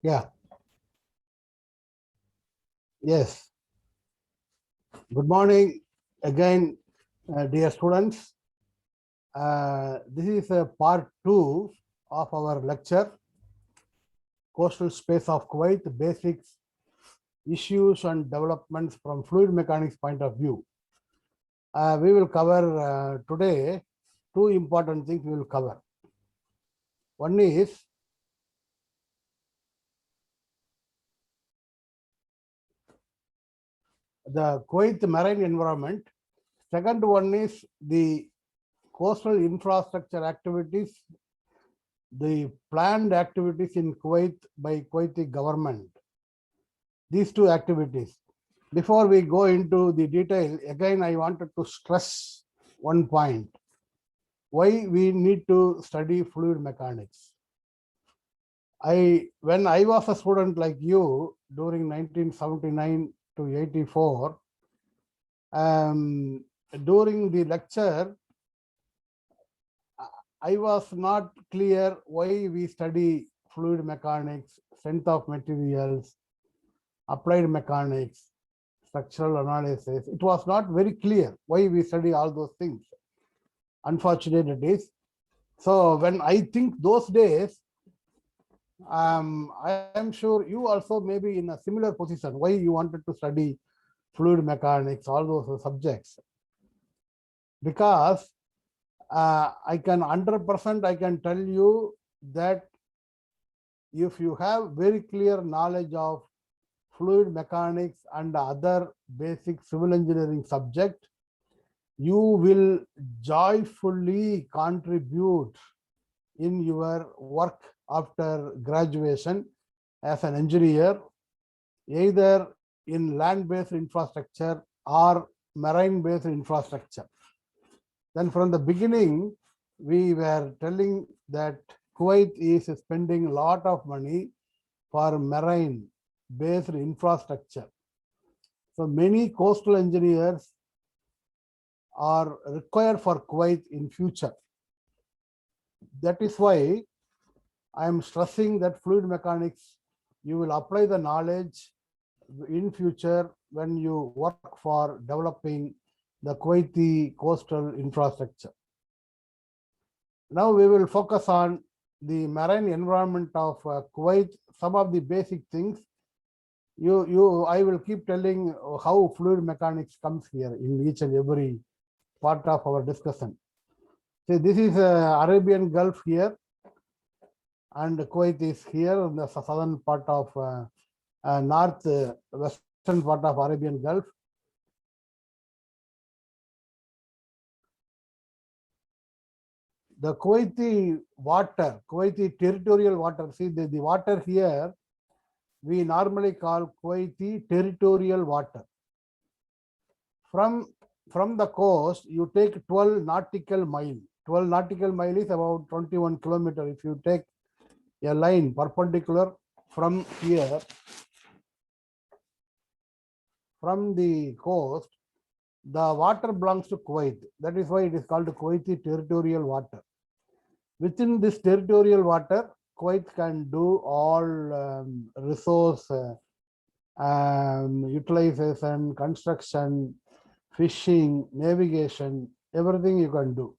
Yeah, yes. Good morning again, dear students. This is part 2 of our lecture, Coastal Space of Kuwait, Basics, Issues and Developments from Fluid Mechanics Point of View. We will cover today two important things we will cover. One is the Kuwait marine environment. Second one is the coastal infrastructure activities, the planned activities in Kuwait by Kuwaiti government. These two activities. Before we go into the detail, again, I wanted to stress one point. Why we need to study fluid mechanics. When I was a student like you during 1979 to 84, during the lecture, I was not clear why we study fluid mechanics, strength of materials, applied mechanics, structural analysis. It was not very clear why we study all those things. Unfortunate it is. So when I think those days, I am sure you also may be in a similar position. Why you wanted to study fluid mechanics, all those subjects? Because I can 100% I can tell you that if you have very clear knowledge of fluid mechanics and other basic civil engineering subject, you will joyfully contribute in your work after graduation as an engineer, either in land-based infrastructure or marine-based infrastructure. Then from the beginning, we were telling that Kuwait is spending a lot of money for marine-based infrastructure. So many coastal engineers are required for Kuwait in future. That is why I am stressing that fluid mechanics, you will apply the knowledge in future when you work for developing the Kuwaiti coastal infrastructure. Now we will focus on the marine environment of Kuwait, some of the basic things. I will keep telling how fluid mechanics comes here in each and every part of our discussion. See, this is Arabian Gulf here, and Kuwait is here in the southern part of western part of Arabian Gulf. The Kuwaiti water, Kuwaiti territorial water, see the water here, we normally call Kuwaiti territorial water. From the coast, you take 12 nautical mile. 12 nautical mile is about 21 kilometers. If you take a line perpendicular from here, from the coast, the water belongs to Kuwait. That is why it is called Kuwaiti territorial water. Within this territorial water, Kuwait can do all resource utilization, construction, fishing, navigation, everything you can do.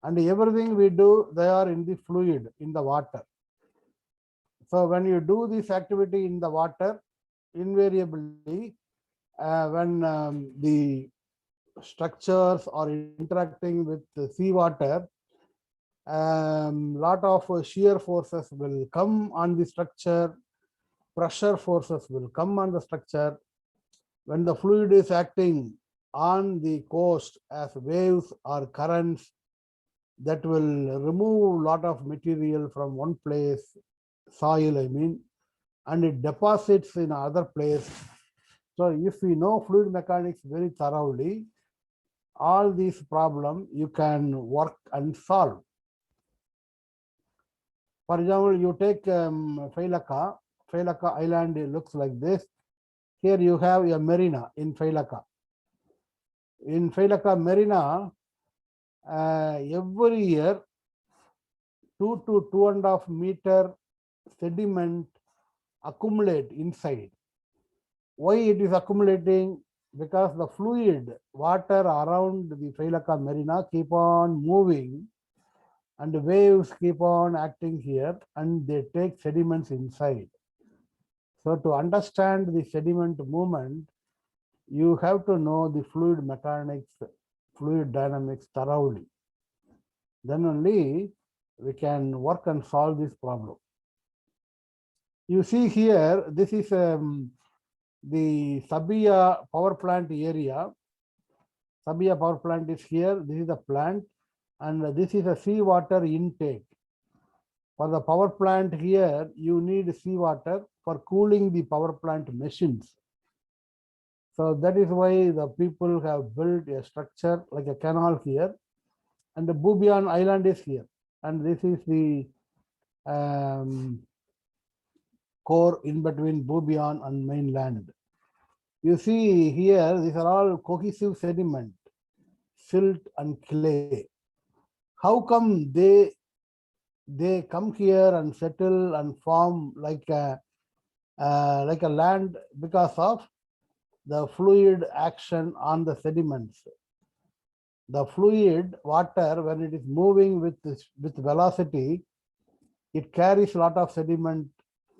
And everything we do, they are in the fluid, in the water. So when you do this activity in the water, invariably, when the structures are interacting with the seawater, lot of shear forces will come on the structure, pressure forces will come on the structure. When the fluid is acting on the coast as waves or currents, that will remove a lot of material from one place, soil I mean, and it deposits in other place. So if we know fluid mechanics very thoroughly, all these problems you can work and solve. For example, you take Failaka Island, it looks like this. Here you have a marina in Failaka. In Failaka Marina, every year 2 to 2.5 meter sediment accumulate inside. Why it is accumulating? Because the fluid water around the Failaka Marina keep on moving and the waves keep on acting here and they take sediments inside. So to understand the sediment movement, you have to know the fluid mechanics, fluid dynamics thoroughly. Then only we can work and solve this problem. You see here, this is the Sabia power plant area. Sabia power plant is here. This is the plant, and this is a seawater intake. For the power plant here, you need seawater for cooling the power plant machines. So that is why the people have built a structure like a canal here, and the Bubian Island is here, and this is the core in between Bubian and mainland. You see here, these are all cohesive sediment, silt and clay. How come they come here and settle and form like a land? Because of the fluid action on the sediments. The fluid water, when it is moving with velocity, it carries a lot of sediment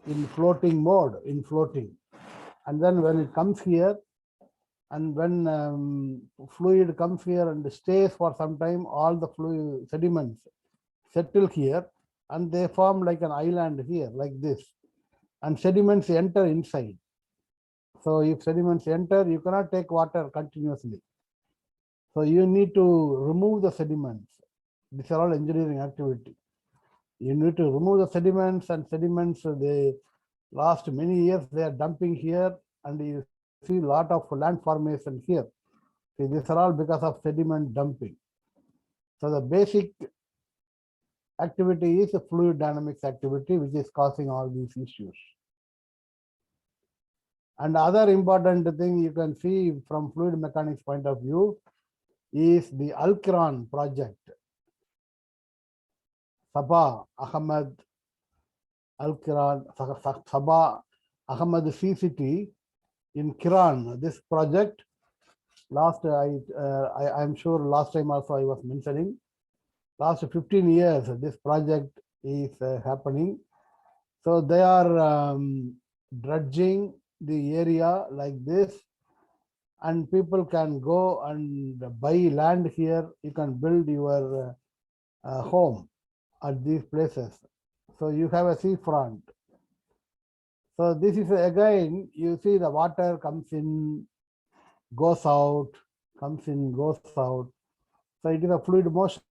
in floating mode, and then when it comes here, and when fluid comes here and stays for some time, all the fluid sediments settle here and they form like an island here, like this, and sediments enter inside. So if sediments enter, you cannot take water continuously. So you need to remove the sediments. These are all engineering activity. You need to remove the sediments, and sediments, they last many years, they are dumping here, and you see a lot of land formation here. See, these are all because of sediment dumping. So the basic activity is a fluid dynamics activity, which is causing all these issues. And other important thing you can see from fluid mechanics point of view is the Al-Quran project. Sabah Ahmed Al-Quran, Sabah Ahmed CCT in Kiran. This project, I'm sure last time also I was mentioning, last 15 years this project is happening. So they are dredging the area like this, and people can go and buy land here. You can build your home at these places. So you have a seafront. So this is again, you see the water comes in, goes out, comes in, goes out. So it is a fluid motion.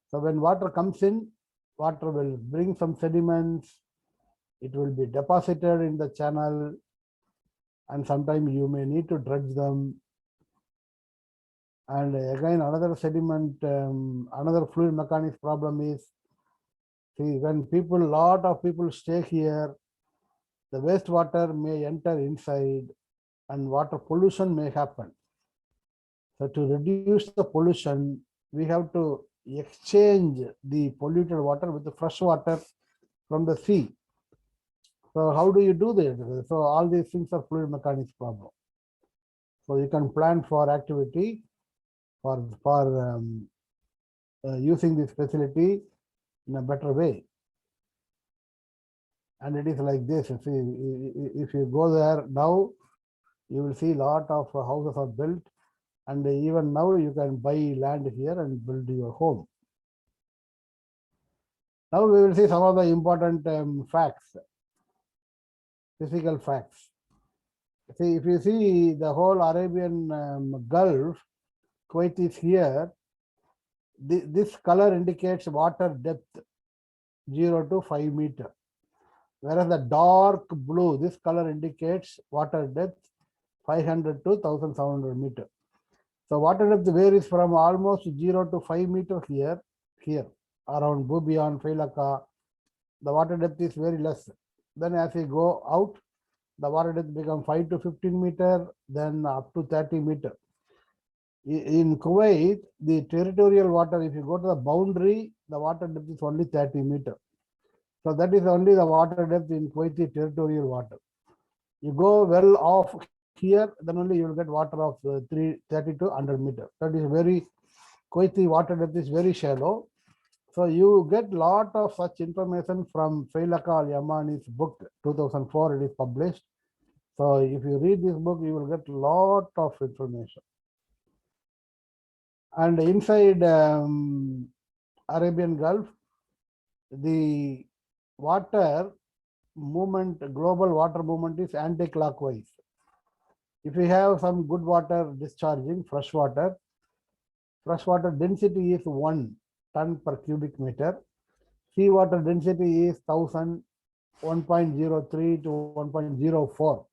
So when water comes in, water will bring some sediments. It will be deposited in the channel, and sometimes you may need to dredge them. And again, another sediment, another fluid mechanics problem is, see, when lot of people stay here, the wastewater may enter inside and water pollution may happen. So to reduce the pollution, we have to exchange the polluted water with the fresh water from the sea. So how do you do this? So all these things are fluid mechanics problem. So you can plan for activity for using this facility in a better way. And it is like this. You see, if you go there now, you will see a lot of houses are built, and even now you can buy land here and build your home. Now we will see some of the important facts, physical facts. See, if you see the whole Arabian Gulf, Kuwait is here. This color indicates water depth, 0 to 5 meters. Whereas the dark blue, this color indicates water depth, 500 to 1700 meters. So water depth varies from almost 0 to 5 meters here around Bubian, Failaka. The water depth is very less. Then as we go out, the water depth becomes 5 to 15 meters, then up to 30 meters. In Kuwait, the territorial water, if you go to the boundary, the water depth is only 30 meters. So that is only the water depth in Kuwaiti territorial water. You go well off here, then only you will get water of 330 to 100 meters. That is very, Kuwaiti water depth is very shallow. So you get lot of such information from Failaka Al-Yamani's book, 2004, it is published. So if you read this book, you will get lot of information. And inside Arabian Gulf, the water movement, global water movement is anti-clockwise. If you have some good water discharging, fresh water density is 1 ton per cubic meter. Seawater density is 1000, 1.03 to 1.04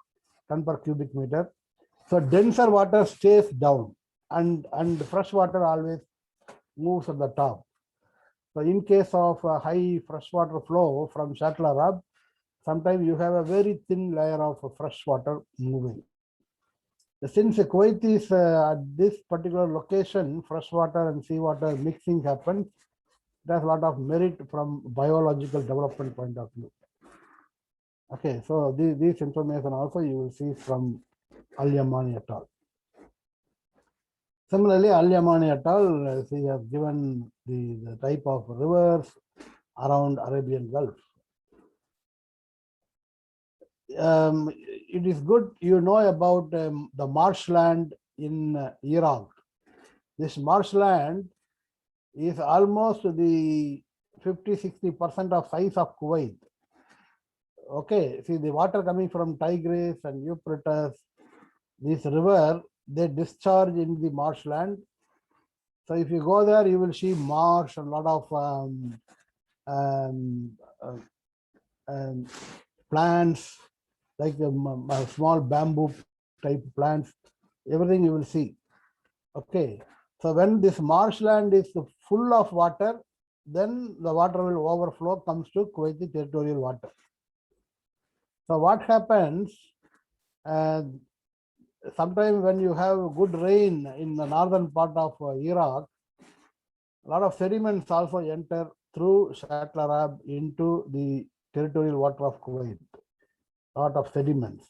ton per cubic meter. So denser water stays down and fresh water always moves at the top. So in case of high freshwater flow from Shatla Arab, sometimes you have a very thin layer of fresh water moving. Since Kuwait is at this particular location, freshwater and seawater mixing happens, there's a lot of merit from biological development point of view. Okay, so this information also you will see from Al-Yamani et al. Similarly, Al-Yamani et al. He has given the type of rivers around Arabian Gulf. It is good you know about the marshland in Iraq. This marshland is almost the 50-60% of size of Kuwait. Okay, see the water coming from Tigris and Euphrates, this river, they discharge in the marshland. So if you go there, you will see marsh and a lot of plants, like small bamboo type plants, everything you will see. Okay, so when this marshland is full of water, then the water will overflow, comes to Kuwaiti territorial water. So what happens, sometimes when you have good rain in the northern part of Iraq, a lot of sediments also enter through Shatla Arab into the territorial water of Kuwait. A lot of sediments.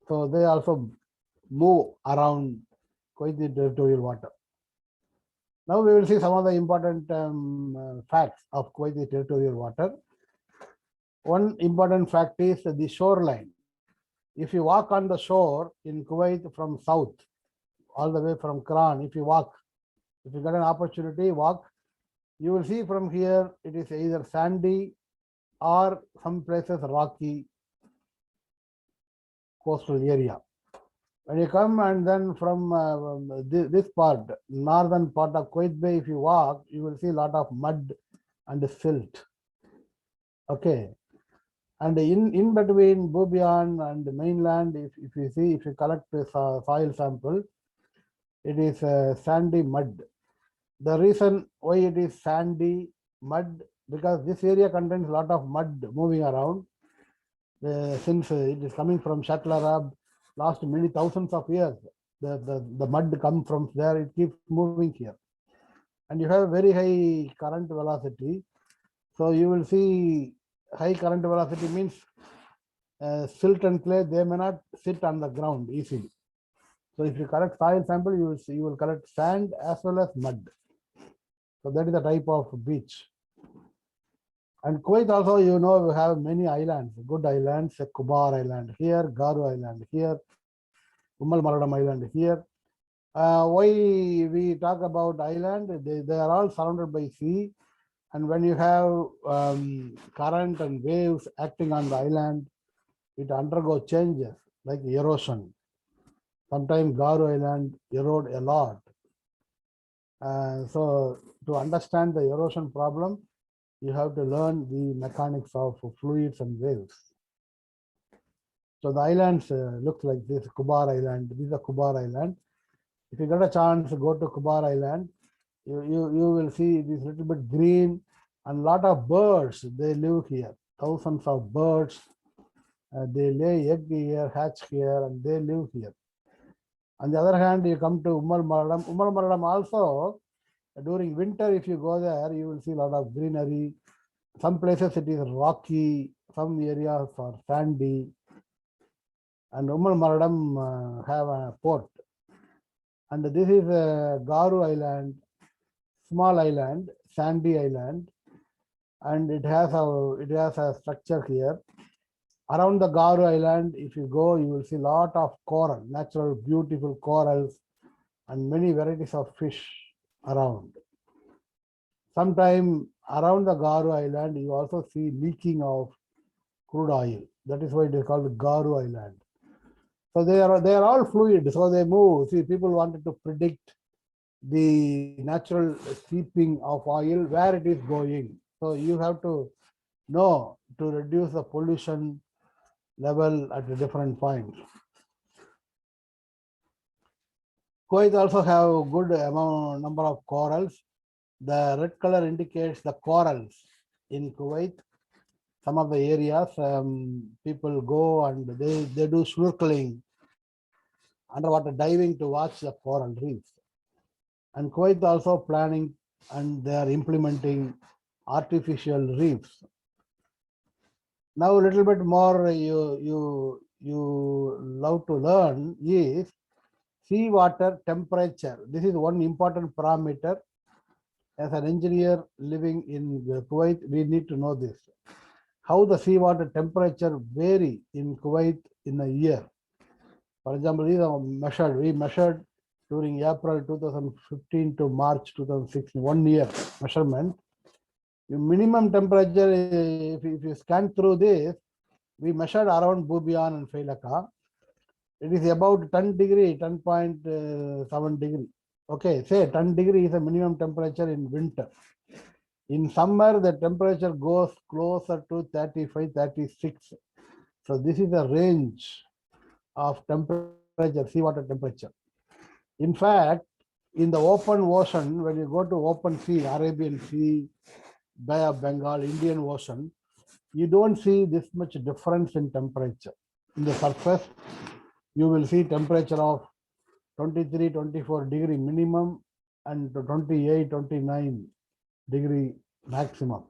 So they also move around Kuwaiti territorial water. Now we will see some of the important facts of Kuwaiti territorial water. One important fact is the shoreline. If you walk on the shore in Kuwait from south, all the way from Quran, if you get an opportunity, walk, you will see from here, it is either sandy or some places rocky coastal area. When you come and then from this part, northern part of Kuwait Bay, if you walk, you will see a lot of mud and silt. Okay. And in between Bubiyan and the mainland, if you collect the soil sample, it is sandy mud. The reason why it is sandy mud, because this area contains a lot of mud moving around. Since it is coming from Shatla Arab, last many thousands of years, the mud comes from there, it keeps moving here. And you have very high current velocity. So you will see high current velocity means silt and clay, they may not sit on the ground easily. So if you collect soil sample, you will collect sand as well as mud. So that is the type of beach. And Kuwait also, you know, we have many islands, good islands, Kubar Island here, Garu Island here, Maradam Island here. Why we talk about island? They are all surrounded by sea. And when you have current and waves acting on the island, it undergoes changes like erosion. Sometimes Garu Island erode a lot. So to understand the erosion problem, you have to learn the mechanics of fluids and waves. So the islands look like this, Kubar Island. This is a Kubar Island. If you get a chance to go to Kubar Island, you will see it is a little bit green and a lot of birds, they live here. Thousands of birds, they lay egg here, hatch here, and they live here. On the other hand, you come to Maradam. Maradam also, during winter, if you go there, you will see a lot of greenery Some places it is rocky, some areas are sandy, and Maradam have a port. And this is Garu Island, small island, sandy island, and it has a structure here. Around the Garu Island, if you go, you will see a lot of coral, natural, beautiful corals, and many varieties of fish around. Sometime around the Garu Island, you also see leaking of crude oil. That is why it is called Garu Island. So they are all fluid, so they move. See, people wanted to predict the natural seeping of oil, where it is going. So you have to know to reduce the pollution level at a different points. Kuwait also have good number of corals. The red color indicates the corals in Kuwait. Some of the areas people go and they do snorkeling, underwater diving to watch the coral reefs. And Kuwait also planning and they are implementing artificial reefs. Now a little bit more you love to learn is seawater temperature. This is one important parameter. As an engineer living in Kuwait, we need to know this. How the seawater temperature vary in Kuwait in a year. For example, these are measured. We measured during April 2015 to March 2016, 1 year measurement. The minimum temperature, if you scan through this, we measured around Bubiyan and Failaka. It is about 10 degree, 10.7 degree. Okay, say 10 degree is a minimum temperature in winter. In summer, the temperature goes closer to 35, 36. So this is the range of temperature, seawater temperature. In fact, in the open ocean, when you go to open sea, Arabian Sea, Bay of Bengal, Indian Ocean, you don't see this much difference in temperature. In the surface, you will see temperature of 23, 24 degree minimum and 28, 29 degree maximum.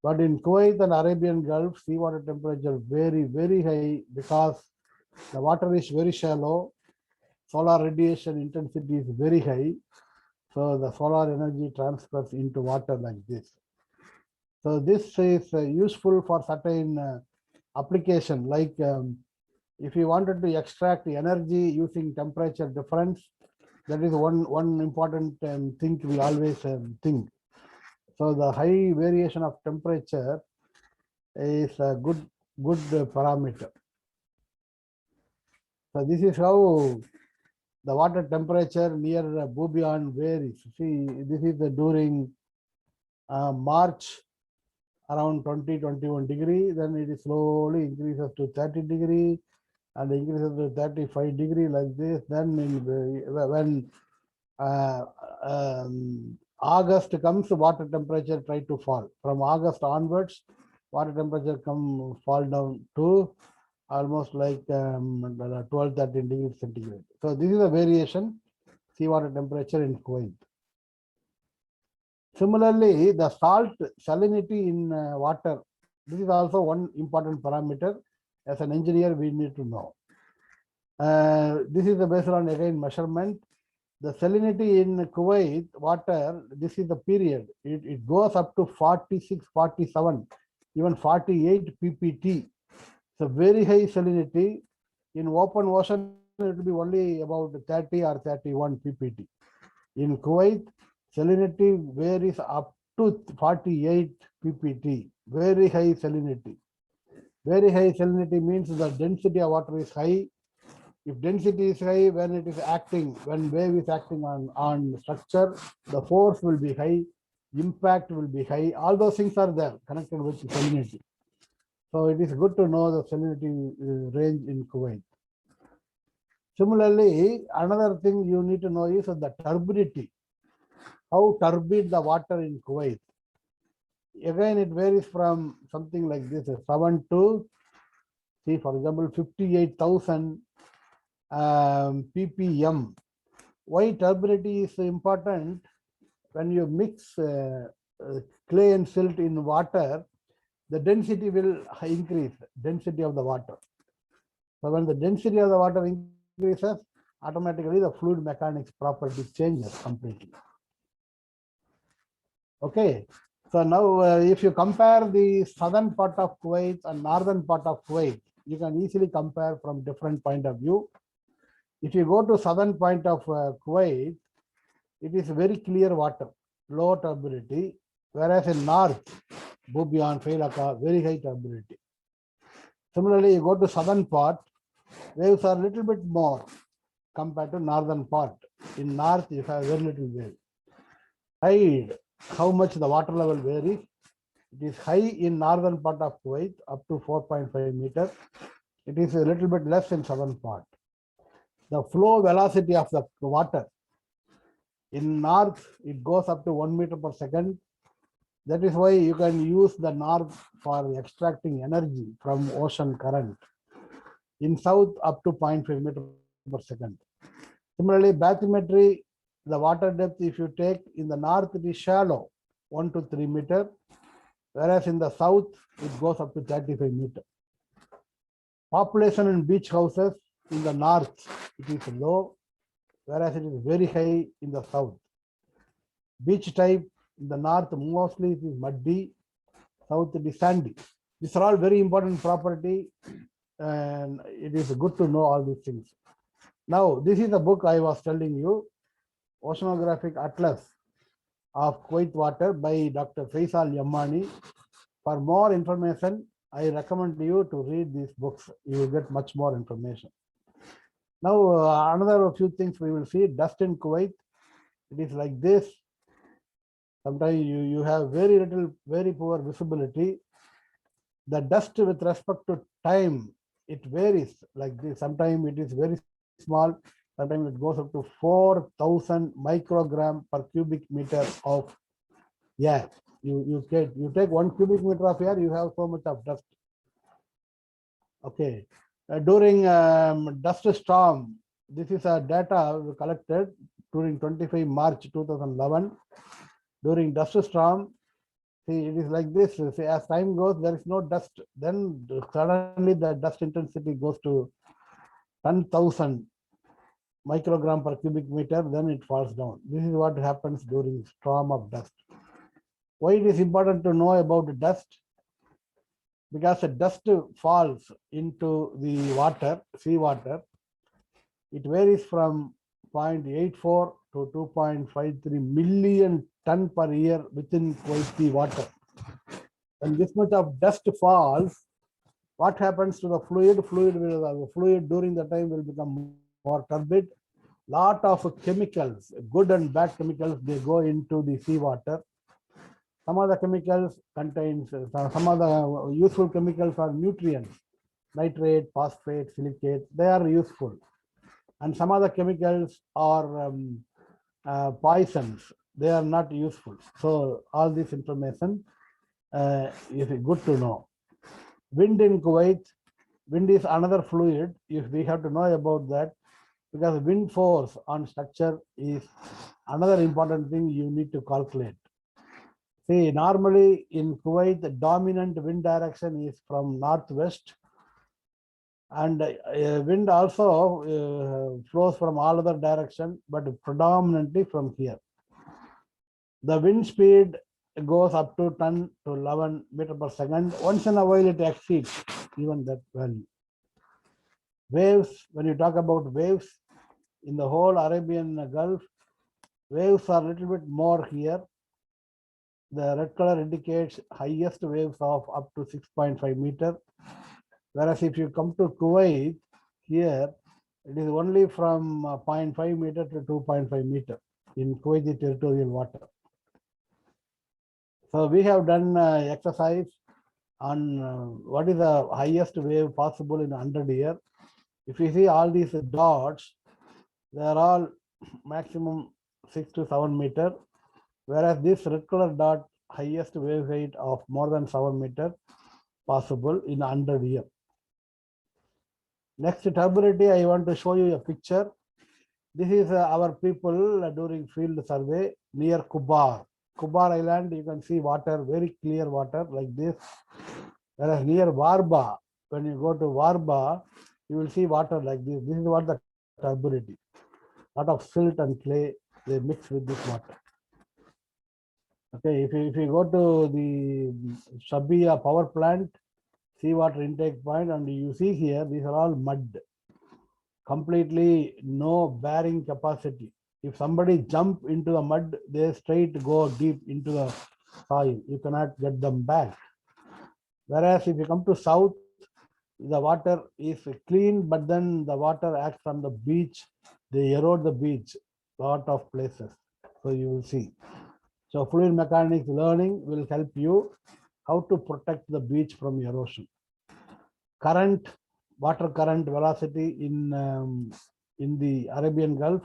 But in Kuwait and Arabian Gulf, seawater temperature very, very high because the water is very shallow. Solar radiation intensity is very high. So the solar energy transfers into water like this. So this is useful for certain application, like if you wanted to extract the energy using temperature difference, that is one important thing we always think. So the high variation of temperature is a good parameter. So this is how the water temperature near Bubiyan varies. See, this is during March around 20, 21 degree, then it slowly increases to 30 degree and increases to 35 degree like this. Then when August comes, water temperature try to fall. From August onwards, water temperature fall down to almost like 12, 13 degrees centigrade. So this is a variation seawater temperature in Kuwait. Similarly, the salt salinity in water, this is also one important parameter. As an engineer, we need to know. This is based on again measurement. The salinity in Kuwait water, this is the period. It goes up to 46, 47, even 48 ppt. So very high salinity. In open ocean, it will be only about 30 or 31 ppt. In Kuwait, salinity varies up to 48 ppt. Very high salinity. Very high salinity means the density of water is high. If density is high, when it is acting, when wave is acting on structure, the force will be high, impact will be high. All those things are there connected with salinity. So it is good to know the salinity range in Kuwait. Similarly, another thing you need to know is the turbidity. How turbid the water in Kuwait. Again, it varies from something like this, 7 to, see, for example, 58,000 ppm. Why turbidity is important? When you mix clay and silt in water, the density will increase, density of the water. So when the density of the water increases, automatically the fluid mechanics property changes completely. Okay, so now if you compare the southern part of Kuwait and northern part of Kuwait, you can easily compare from different point of view. If you go to southern point of Kuwait, it is very clear water, low turbidity, whereas in north, Bubiyan, Failaka, very high turbidity. Similarly, you go to southern part, waves are a little bit more compared to northern part. In north, you have very little wave. Tide, how much the water level varies. It is high in northern part of Kuwait, up to 4.5 meters. It is a little bit less in southern part. The flow velocity of the water, in north, it goes up to 1 meter per second. That is why you can use the north for extracting energy from ocean current. In south, up to 0.5 meter per second. Similarly, bathymetry, the water depth, if you take in the north, it is shallow, 1 to 3 meter, whereas in the south, it goes up to 35 meter. Population in beach houses in the north, it is low, whereas it is very high in the south. Beach type in the north, mostly it is muddy, south it is sandy. These are all very important property, and it is good to know all these things. Now, this is the book I was telling you, Oceanographic Atlas of Kuwait Water by Dr. Faisal Yamani. For more information, I recommend you to read these books. You will get much more information. Now, another few things we will see. Dust in Kuwait, it is like this. Sometimes you have very little, very poor visibility. The dust with respect to time, it varies like this. Sometimes it is very small. Sometimes it goes up to 4,000 microgram per cubic meter of air. You take 1 cubic meter of air, you have so much of dust. Okay. During dust storm, this is a data we collected during 25 March 2011. During dust storm, see, it is like this. See, as time goes, there is no dust. Then suddenly the dust intensity goes to 10,000 microgram per cubic meter, then it falls down. This is what happens during storm of dust. Why it is important to know about dust? Because the dust falls into the water, seawater. It varies from 0.84 to 2.53 million ton per year within Kuwaiti water. When this much of dust falls, what happens to the fluid? Fluid during the time will become more turbid. Lot of chemicals, good and bad chemicals, they go into the seawater. Some of the chemicals contains, some of the useful chemicals are nutrients, nitrate, phosphate, silicate, they are useful. And some of the chemicals are poisons, they are not useful. So all this information is good to know. Wind in Kuwait, wind is another fluid. If we have to know about that, because wind force on structure is another important thing you need to calculate. See, normally in Kuwait, the dominant wind direction is from northwest, and wind also flows from all other direction, but predominantly from here. The wind speed goes up to 10 to 11 meter per second. Once in a while, it exceeds even that value. Waves, when you talk about waves, in the whole Arabian Gulf, waves are a little bit more here. The red color indicates highest waves of up to 6.5 meter. Whereas if you come to Kuwait, here, it is only from 0.5 meter to 2.5 meter in Kuwaiti territorial water. So we have done exercise on what is the highest wave possible in 100 years. If you see all these dots, they are all maximum 6 to 7 meter, whereas this red color dot, highest wave height of more than 7 meter possible in 100 years. Next turbidity, I want to show you a picture. This is our people during field survey near Kubar. Kubar Island, you can see water, very clear water like this. Whereas near Varba, when you go to Varba, you will see water like this. This is what the turbidity. Lot of silt and clay, they mix with this water. Okay, if you go to the Shabia power plant, seawater intake point, and you see here, these are all mud. Completely no bearing capacity. If somebody jump into the mud, they straight go deep into the soil. You cannot get them back. Whereas if you come to south, the water is clean, but then the water acts on the beach. They erode the beach, lot of places. So you will see. So fluid mechanics learning will help you how to protect the beach from erosion. Current, water current velocity in the Arabian Gulf.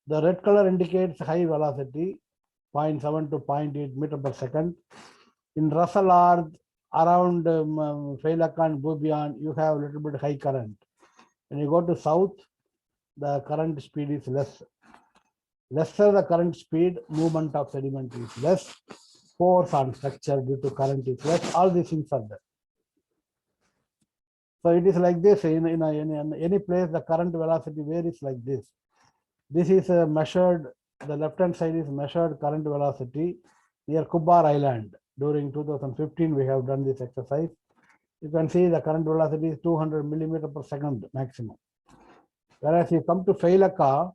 The red color indicates high velocity, 0.7 to 0.8 meter per second. In Ras Al Ard, around Failaka and Bubiyan, you have a little bit high current. When you go to south, the current speed is less. Lesser the current speed, movement of sediment is less, force on structure due to current is less. All these things are there. So it is like this in any place, the current velocity varies like this. This is measured, the left hand side is measured current velocity near Kubar Island. During 2015, we have done this exercise. You can see the current velocity is 200 millimeter per second maximum. Whereas you come to Failaka,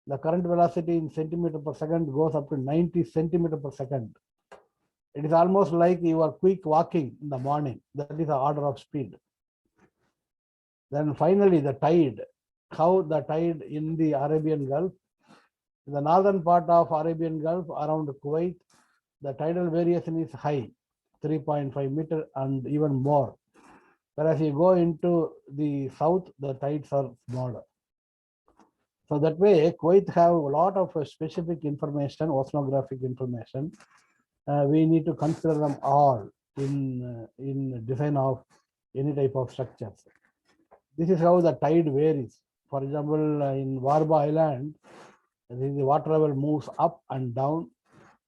the current velocity in centimeter per second goes up to 90 centimeter per second. It is almost like you are quick walking in the morning. That is the order of speed. Then finally the tide, how the tide in the Arabian Gulf. In the northern part of Arabian Gulf around Kuwait, the tidal variation is high, 3.5 meter and even more. Whereas you go into the south, the tides are smaller. So that way, Kuwait have a lot of specific information, oceanographic information. We need to consider them all in design of any type of structures. This is how the tide varies. For example, in Varba Island, the water level moves up and down,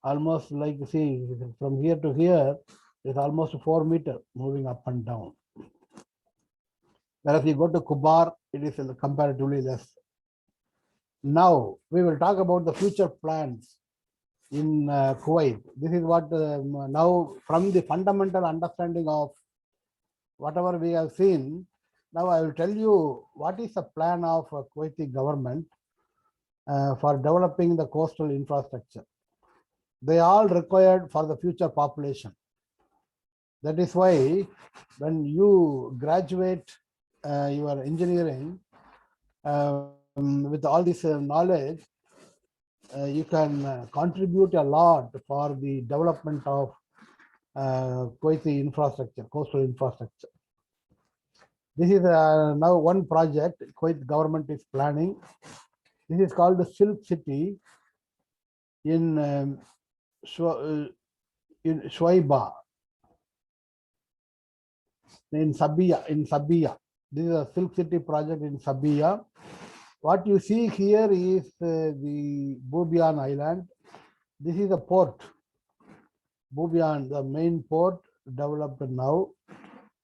almost like, see, from here to here, it's almost 4 meters moving up and down. Whereas you go to Kubar, it is comparatively less. Now, we will talk about the future plans in Kuwait. This is what now, from the fundamental understanding of whatever we have seen, now I will tell you what is the plan of Kuwaiti government for developing the coastal infrastructure. They all required for the future population. That is why when you graduate your engineering with all this knowledge, you can contribute a lot for the development of Kuwaiti infrastructure, coastal infrastructure. This is now one project Kuwait government is planning. This is called the Silk City in Shuaiba, in Sabia. This is a Silk City project in Sabia. What you see here is the Bubiyan Island. This is a port. Bubiyan, the main port developed now,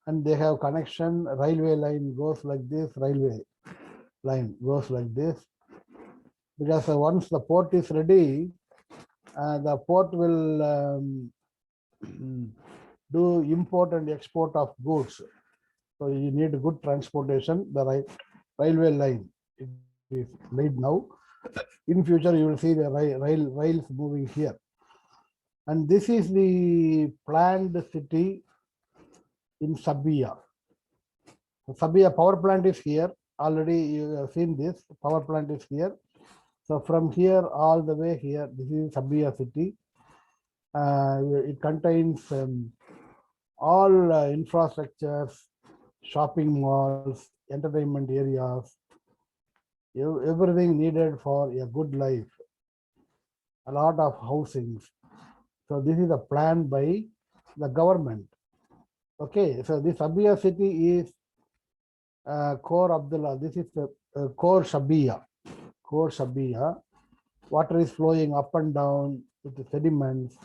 and they have connection. Railway line goes like this. Railway line goes like this. Because once the port is ready, the port will do import and export of goods. So you need good transportation. The railway line is laid now. In future, you will see the rails moving here. And this is the planned city in Sabia. Sabia power plant is here. Already you have seen this. Power plant is here. So from here all the way here, this is Sabia city. It contains all infrastructures, shopping malls, entertainment areas, everything needed for a good life. A lot of housings. So this is a plan by the government. Okay, so this Sabia city is Khor Abdullah. This is the Khor Shabia. Khor Shabia. Water is flowing up and down. with the sediments,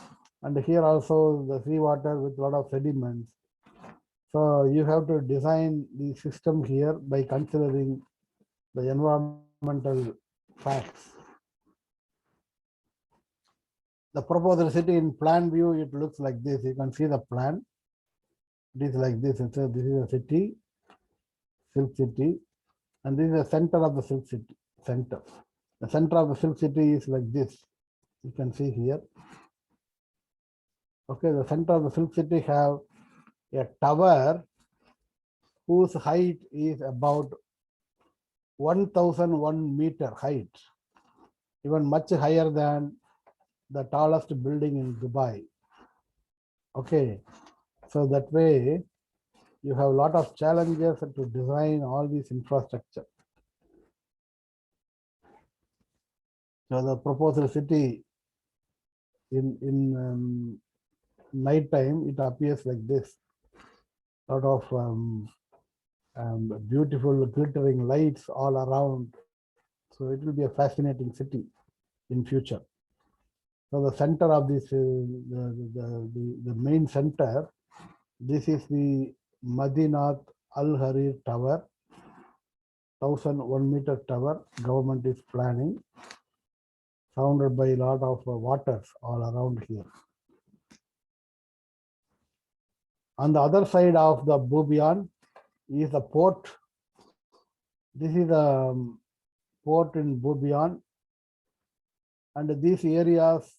and here also the seawater with a lot of sediments. So you have to design the system here by considering the environmental facts. The proposed city in plan view, it looks like this. You can see the plan. It is like this. This is a city, Silk City, and this is the center of the Silk City. Center. The center of the Silk City is like this. You can see here. Okay, the center of the Silk City have a tower whose height is about 1001 meter height, even much higher than the tallest building in Dubai. Okay, so that way you have a lot of challenges to design all these infrastructure. So the proposed city in night time, it appears like this. A lot of beautiful glittering lights all around. So it will be a fascinating city in future. So the center of this, the main center, this is the Madinat Al Harir Tower, 1001 meter tower. Government is planning, surrounded by a lot of waters all around here. On the other side of the Bubiyan is the port. This is the port in Bubiyan, and these areas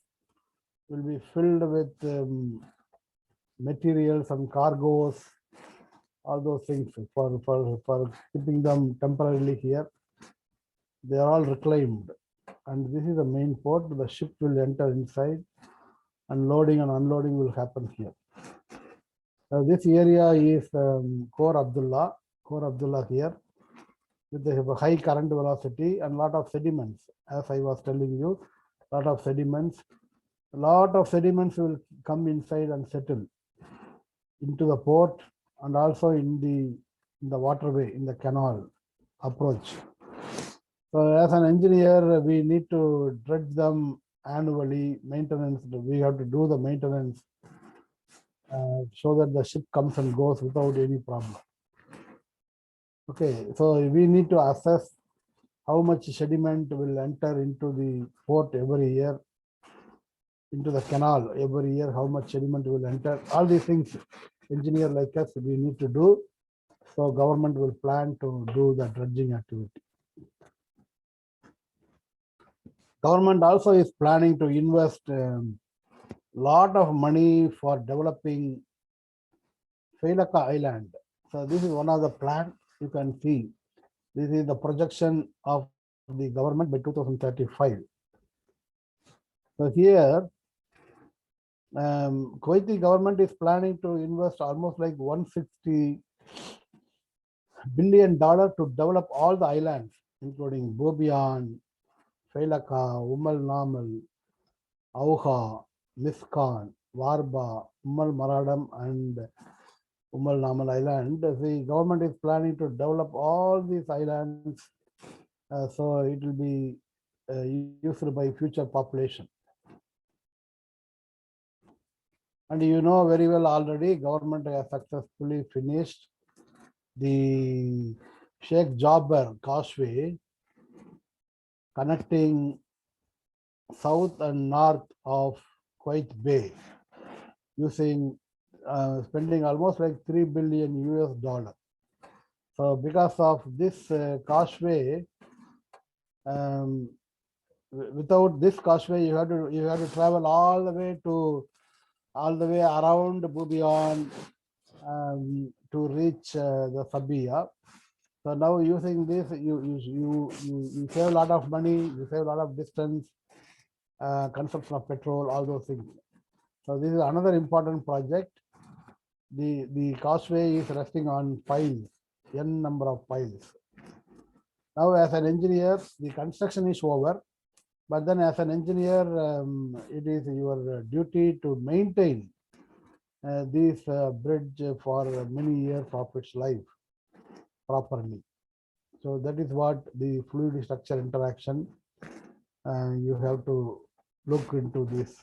will be filled with materials and cargoes, all those things for keeping them temporarily here. They are all reclaimed, and this is the main port. The ship will enter inside, and loading and unloading will happen here. This area is Khor Abdullah here, with a high current velocity and lot of sediments. As I was telling you, lot of sediments. A lot of sediments will come inside and settle into the port and also in the waterway, in the canal approach. So as an engineer, we need to dredge them annually, maintenance. We have to do the maintenance so that the ship comes and goes without any problem. Okay, so we need to assess how much sediment will enter into the port every year, into the canal every year, how much sediment will enter. All these things, engineer like us, we need to do. So government will plan to do the dredging activity. Government also is planning to invest lot of money for developing Failaka Island. So this is one of the plans you can see. This is the projection of the government by 2035. So here, Kuwaiti government is planning to invest almost like $160 billion to develop all the islands, including Bubiyan, Failaka, Al Namal, Auha, Miskan, Warba, Al Maradam, and Al Namal Island. The government is planning to develop all these islands, so it will be used by future population. And you know very well already, government has successfully finished the Sheikh Jaber Causeway, connecting south and north of Kuwait Bay, using spending almost like $3 billion. So because of this causeway, without this causeway, you have to travel all the way around Bubiyan to reach the Sabia. So now using this, you save a lot of money, you save a lot of distance, consumption of petrol, all those things. So this is another important project. The causeway is resting on piles, n number of piles. Now, as an engineer, the construction is over, but then as an engineer, it is your duty to maintain this bridge for many years of its life properly. So that is what the fluid structure interaction you have to look into this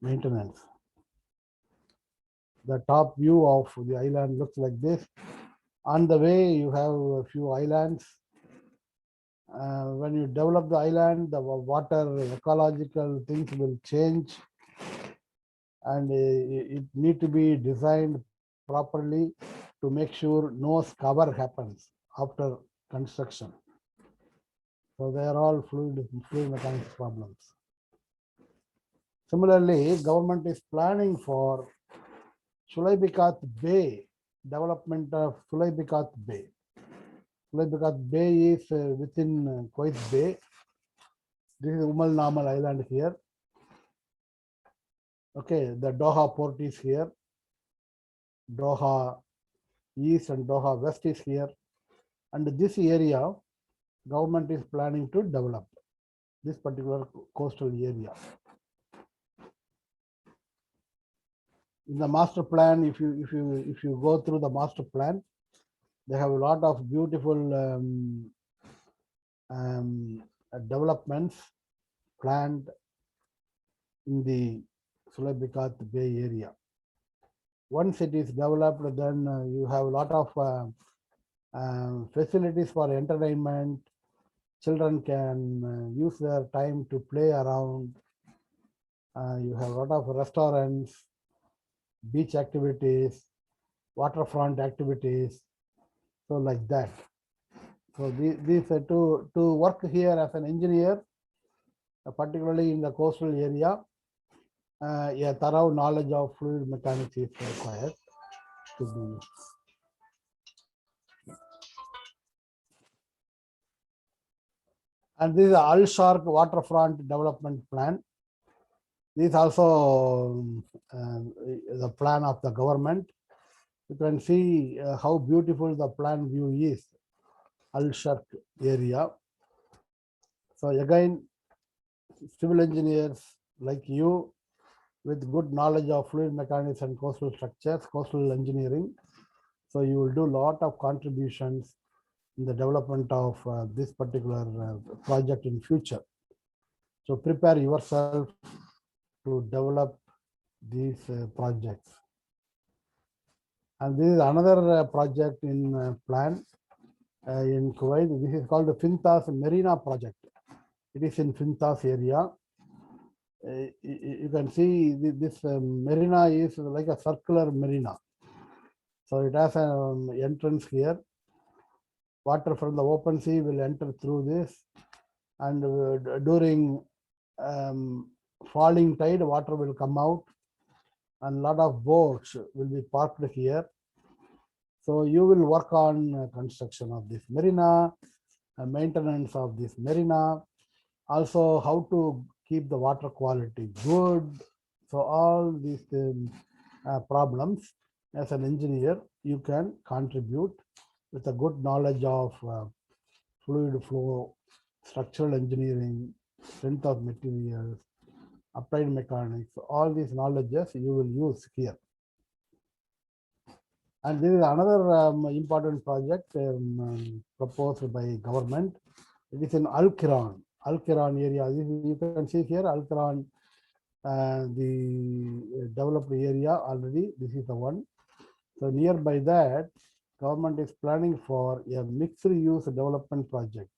maintenance. The top view of the island looks like this. On the way, you have a few islands. When you develop the island, the water ecological things will change, and it need to be designed properly to make sure no scour happens after construction. So they are all fluid mechanics problems. Similarly, government is planning for Sulaibikat Bay, development of Sulaibikat Bay. Sulaibikat Bay is within Kuwait Bay. This is Namal Island here. Okay, the Doha port is here. Doha East and Doha West is here. And this area, government is planning to develop this particular coastal area. In the master plan, if you go through the master plan, they have a lot of beautiful developments planned in the Sulaibikat Bay area. Once it is developed, then you have a lot of facilities for entertainment. Children can use their time to play around. You have a lot of restaurants, beach activities, waterfront activities, so like that. So these to work here as an engineer, particularly in the coastal area, a thorough knowledge of fluid mechanics is required to do. And this is Al Sharq waterfront development plan. This is also the plan of the government. You can see how beautiful the plan view is, Al Sharq area. So again, civil engineers like you with good knowledge of fluid mechanics and coastal structures, coastal engineering. So you will do a lot of contributions in the development of this particular project in future. So prepare yourself to develop these projects. And this is another project in plan in Kuwait. This is called the Fintas Marina project. It is in Fintas area. You can see this marina is like a circular marina. So it has an entrance here. Water from the open sea will enter through this, and during falling tide, water will come out, and a lot of boats will be parked here. So you will work on construction of this marina, maintenance of this marina, also how to keep the water quality good. So all these problems, as an engineer, you can contribute with a good knowledge of fluid flow, structural engineering, strength of materials, applied mechanics. All these knowledges you will use here. And this is another important project proposed by government. It is in Al Kiran area. You can see here Al Kiran, the developed area already. This is the one. So nearby that, government is planning for a mixed use development project.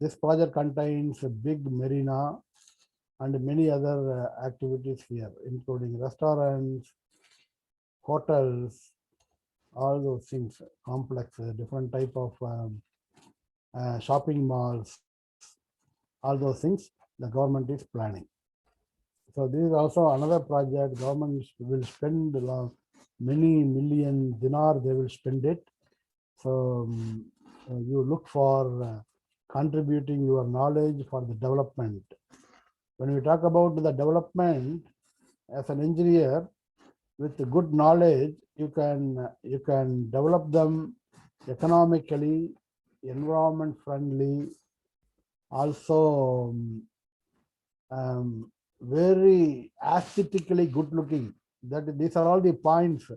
This project contains a big marina and many other activities here, including restaurants, hotels, all those things, complex, different type of shopping malls, all those things the government is planning. So this is also another project. Government will spend many million dinar, they will spend it. So you look for contributing your knowledge for the development. When we talk about the development, as an engineer with good knowledge, you can develop them economically, environment friendly, also very aesthetically good looking. These are all the points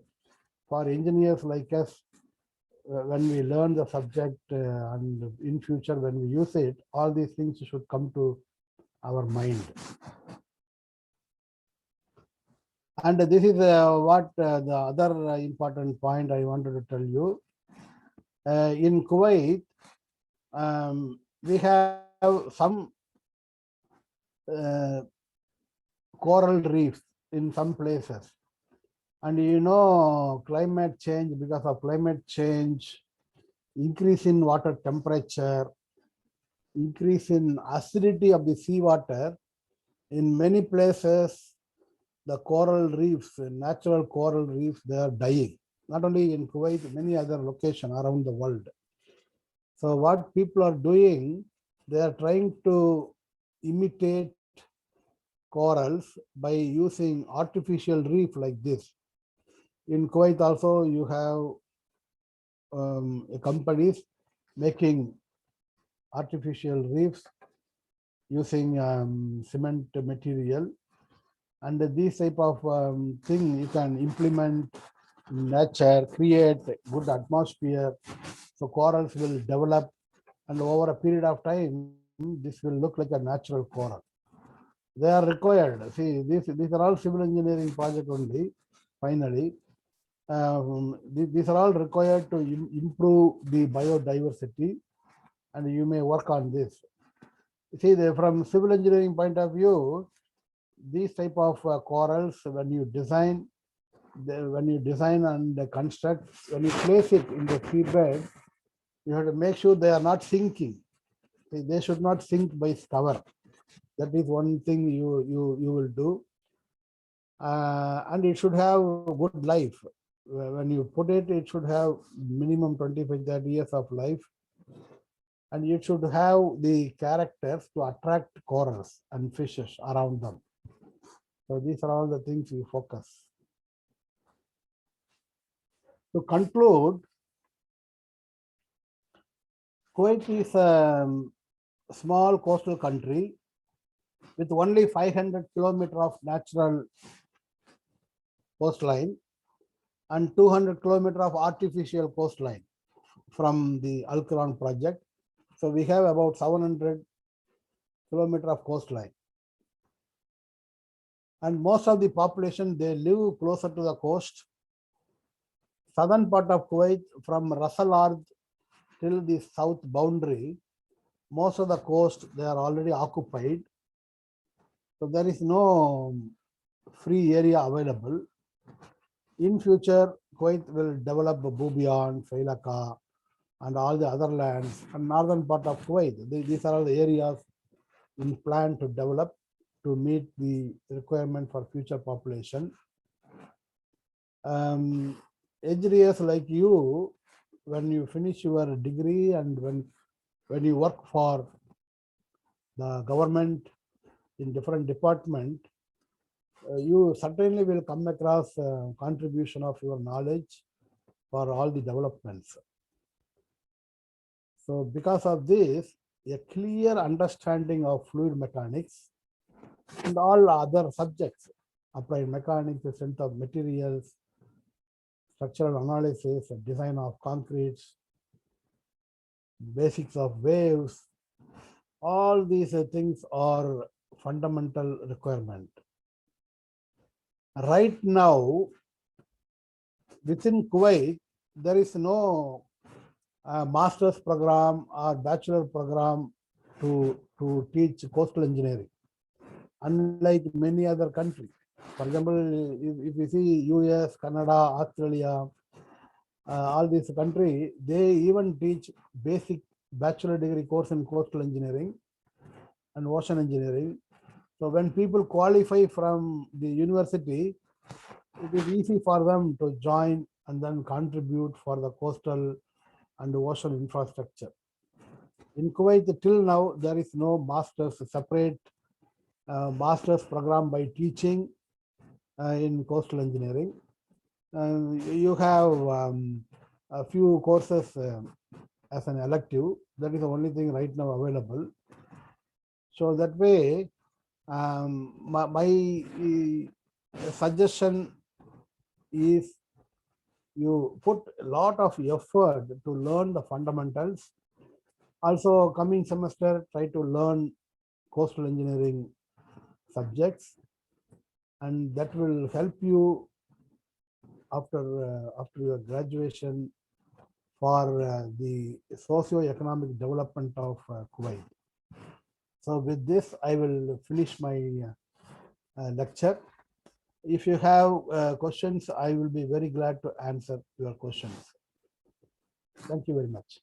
for engineers like us. When we learn the subject and in future when we use it, all these things should come to our mind. And this is what the other important point I wanted to tell you. In Kuwait, we have some coral reefs in some places. And climate change, because of climate change, increase in water temperature, increase in acidity of the seawater, in many places, the coral reefs, natural coral reefs, they are dying. Not only in Kuwait, many other locations around the world. So what people are doing, they are trying to imitate corals by using artificial reef like this. In Kuwait also, you have companies making artificial reefs using cement material, and this type of thing you can implement in nature, create good atmosphere, so corals will develop, and over a period of time this will look like a natural coral. They are required. See, these are all civil engineering project only. Finally, these are all required to improve the biodiversity, and you may work on this. See, from civil engineering point of view, these type of corals, when you design and construct, when you place it in the seabed, you have to make sure they are not sinking. See, they should not sink by cover. That is one thing you will do, and it should have good life. When you put it, it should have minimum 25-30 years of life, and it should have the characters to attract corals and fishes around them. So these are all the things we focus. To conclude, Kuwait is a small coastal country with only 500 kilometers of natural coastline and 200 kilometers of artificial coastline from the Al Quran project. So we have about 700 kilometers of coastline. And most of the population, they live closer to the coast. Southern part of Kuwait, from Ras Al Ard till the south boundary, most of the coast, they are already occupied. So there is no free area available. In future, Kuwait will develop Bubiyan, Failaka, and all the other lands, and northern part of Kuwait. These are all the areas in plan to develop to meet the requirement for future population. Engineers like you, when you finish your degree and when you work for the government in different department, you certainly will come across contribution of your knowledge for all the developments. So because of this, a clear understanding of fluid mechanics and all other subjects, applied mechanics, the strength of materials, structural analysis, design of concretes, basics of waves, all these things are fundamental requirement. Right now, within Kuwait, there is no master's program or bachelor program to teach coastal engineering, unlike many other countries. For example, if you see US, Canada, Australia, all these countries, they even teach basic bachelor degree course in coastal engineering and ocean engineering. So when people qualify from the university, it is easy for them to join and then contribute for the coastal and ocean infrastructure. In Kuwait, till now, there is no master's, separate master's program by teaching in coastal engineering. You have a few courses as an elective. That is the only thing right now available. So that way, my suggestion is you put a lot of effort to learn the fundamentals. Also, coming semester, try to learn coastal engineering subjects, and that will help you after your graduation for the socio-economic development of Kuwait. So with this, I will finish my lecture. If you have questions, I will be very glad to answer your questions. Thank you very much.